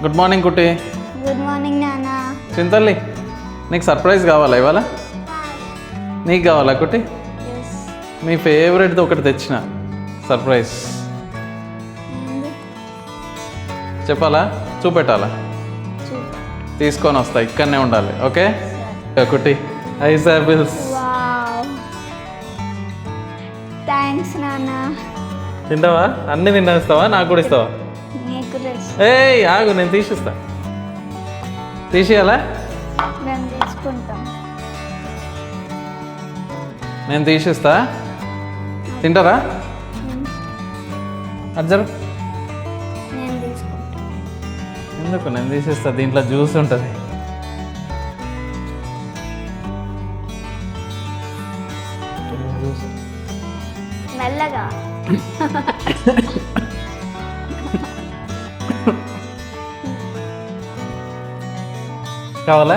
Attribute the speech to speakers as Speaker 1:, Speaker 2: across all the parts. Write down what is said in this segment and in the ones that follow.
Speaker 1: Good morning కుట్టి.
Speaker 2: Good morning నాన్న.
Speaker 1: చింతల్లి, నీకు సర్ప్రైజ్ కావాలా ఇవాళ? నీకు కావాలా కుట్టి? మీ ఫేవరెట్ది ఒకటి తెచ్చిన సర్ప్రైజ్. చెప్పాలా, చూపెట్టాలా? తీసుకొని వస్తా, ఇక్కడనే ఉండాలి. ఓకే కుట్టి, ఐస్ యాపిల్స్.
Speaker 2: థ్యాంక్స్ నాన్న.
Speaker 1: తింటావా? అన్నీ తినేస్తావా? నాకు కూడా ఇస్తావా? ఏయ్ ఆగు, నేను తీసిస్తా. తీసేయాలా?
Speaker 2: మేము తీసుకుంటాం.
Speaker 1: నేను తీసిస్తా, తింటారా? అర్జరు
Speaker 2: నేను తీసుకుంటా.
Speaker 1: ఎందుకు? నేను తీసిస్తా. దీంట్లో జ్యూస్ ఉంటుంది.
Speaker 2: మెల్లగా.
Speaker 1: కావాలా?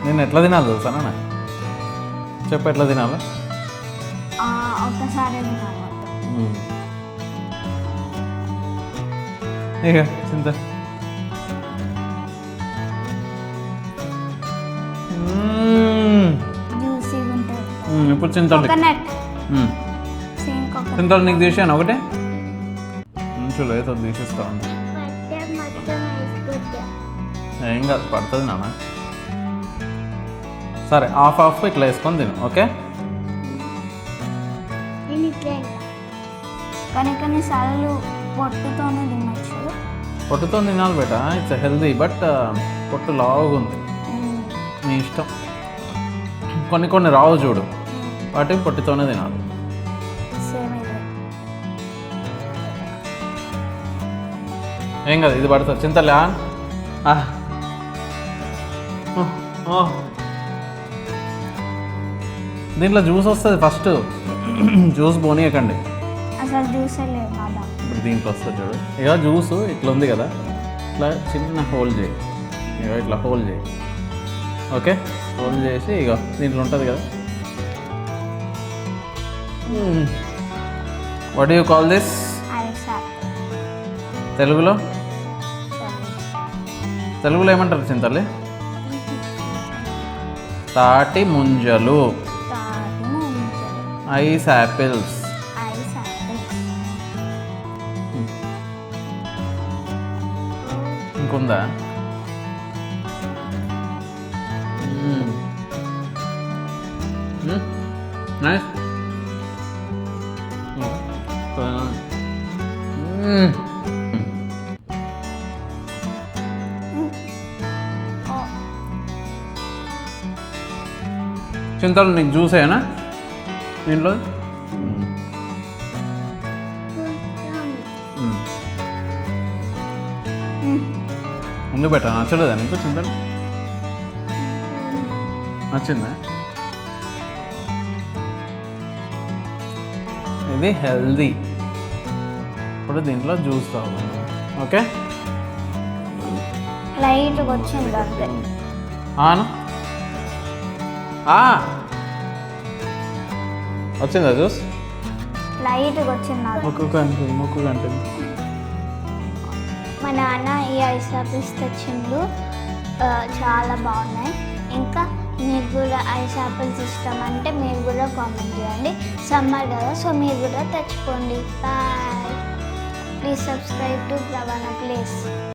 Speaker 1: నేను ఎట్లా తినాలి తెలుసానా? చెప్పు, ఎట్లా తినాలి?
Speaker 2: ఒక్కసారి తినాలి.
Speaker 1: ఇక చింత
Speaker 2: జ్యూసీగా ఉంటుంది.
Speaker 1: ఇప్పుడు చింతలు
Speaker 2: కోకోనట్.
Speaker 1: చింతలు నీకు తీసాను ఒకటే. మంచిగా ఏదో తీసిస్తా ఉంది. ఏం కాదు, పడుతుంది నాన్న. సరే, హాఫ్ ఇట్లా వేసుకొని తిను. ఓకే?
Speaker 2: కానీ కొన్నిసార్లు పొట్టుతోనే తినచ్చు.
Speaker 1: పొట్టుతో తినాలి బేట, ఇట్స్ హెల్దీ. బట్ పొట్టు లావుగా ఉంది, నీ ఇష్టం. కొన్ని రావు చూడు, వాటి పొట్టుతోనే తినాలి. ఏం కాదు, ఇది పడుతుంది. చింతలే. దీంట్లో జ్యూస్ వస్తుంది. ఫస్ట్ జ్యూస్ పోనీయకండి.
Speaker 2: అసలు జ్యూస్ లేదు.
Speaker 1: ఇప్పుడు దీంట్లో వస్తుంది చూడు. ఇక జ్యూస్ ఇట్లా ఉంది కదా, ఇట్లా చిన్న హోల్ చేయి. ఇక ఇట్లా హోల్ చేయి. ఓకే? హోల్ చేసి ఇక దీంట్లో ఉంటుంది కదా. వాట్ యూ కాల్ దిస్ తెలుగులో? తెలుగులో ఏమంటారు చింతల్లి? తాటి ముంజలు, ఐస్ యాపిల్స్. ఇంకుందా? నైస్. చింతలు నీకు జ్యూస్ అయ్యానా దీంట్లో? ముందు పెట్టా. నచ్చలేదా నీకు చింతలు? నచ్చిందా? ఇది హెల్దీ. ఇప్పుడు దీంట్లో జ్యూస్ తాగుతాను. ఓకే?
Speaker 2: లైట్గా వచ్చింది అంతే.
Speaker 1: వచ్చిందా జ్యూస్?
Speaker 2: లైట్గా వచ్చింది.
Speaker 1: ముక్కు కంటుంది.
Speaker 2: మా నాన్న ఈ ఐస్ యాపిల్స్ తెచ్చిండు, చాలా బాగున్నాయి. ఇంకా మీకు కూడా ఐస్ యాపిల్స్ ఇష్టం అంటే మీరు కూడా కామెంట్ చేయండి. సమ్మర్ కదా, సో మీరు కూడా తెచ్చుకోండి. Bye. Please subscribe to Pravana place.